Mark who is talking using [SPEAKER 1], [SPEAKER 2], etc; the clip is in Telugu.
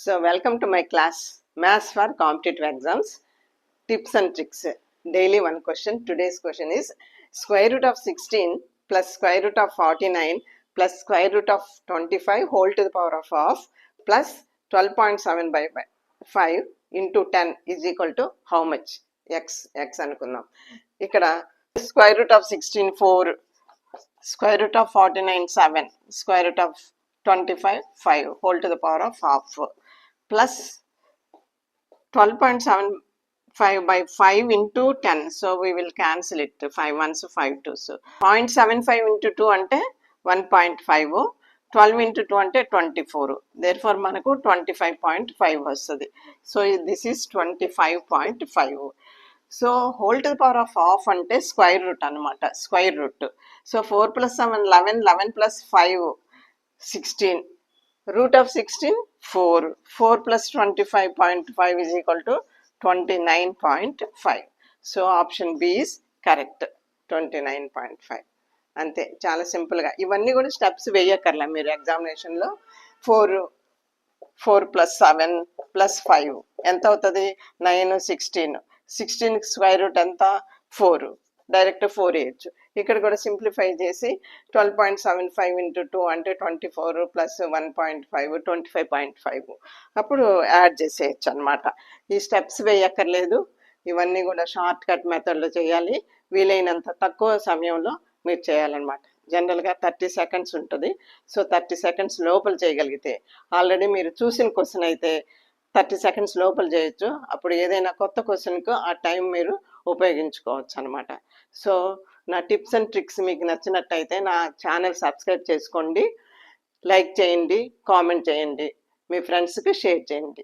[SPEAKER 1] So welcome to my class Maths for Competitive Exams Tips and Tricks. Daily one question. Today's question is square root of 16 plus square root of 49 plus square root of 25 whole to the power of half plus 12.7 by 5 into 10 is equal to how much? X అనుకుందాం. ఇక్కడ square root of 16 4, square root of 49 7, square root of 25 5 whole to the power of half plus 12.75 by 5 into 10. So we will cancel it. 5 ones 5 2s. 0.75 into 2 ante 1.5. 12 into 2 ante 24. Therefore manaku 25.5 vastadi. So this is 25.5. So whole to the power of half ante square root anamata. Square root. So 4 plus 7 11, 11 plus 5 16. Root of 16 4. 4 plus 25.5 is equal to 29.5. So option B is correct. 29.5. అంతే, చాలా సింపుల్గా. ఇవన్నీ కూడా స్టెప్స్ వేయక్కర్లా మీరు ఎగ్జామినేషన్లో. 4 ప్లస్ 7 ప్లస్ 5 ఎంత అవుతుంది? 9 16. 16 స్క్వేర్ రూట్ ఎంత? 4. డైరెక్ట్ 4 వేయచ్చు. ఇక్కడ కూడా సింప్లిఫై చేసి 12.75 ఇంటూ 2 అంటే 24 ప్లస్ 1.5 25.5 అప్పుడు యాడ్ చేసేయచ్చు అనమాట. ఈ స్టెప్స్ వేయక్కర్లేదు. ఇవన్నీ కూడా షార్ట్ కట్ మెథడ్లో చేయాలి. వీలైనంత తక్కువ సమయంలో మీరు చేయాలన్నమాట. జనరల్గా 30 సెకండ్స్ ఉంటుంది. సో 30 సెకండ్స్ లోపల చేయగలిగితే, ఆల్రెడీ మీరు చూసిన క్వశ్చన్ అయితే 30 సెకండ్స్ లోపల చేయొచ్చు. అప్పుడు ఏదైనా కొత్త క్వశ్చన్కు ఆ టైం మీరు ఉపయోగించుకోవచ్చు అనమాట. సో నా టిప్స్ అండ్ ట్రిక్స్ మీకు నచ్చినట్టయితే నా ఛానల్ సబ్స్క్రైబ్ చేసుకోండి, లైక్ చేయండి, కామెంట్ చేయండి, మీ ఫ్రెండ్స్కి షేర్ చేయండి.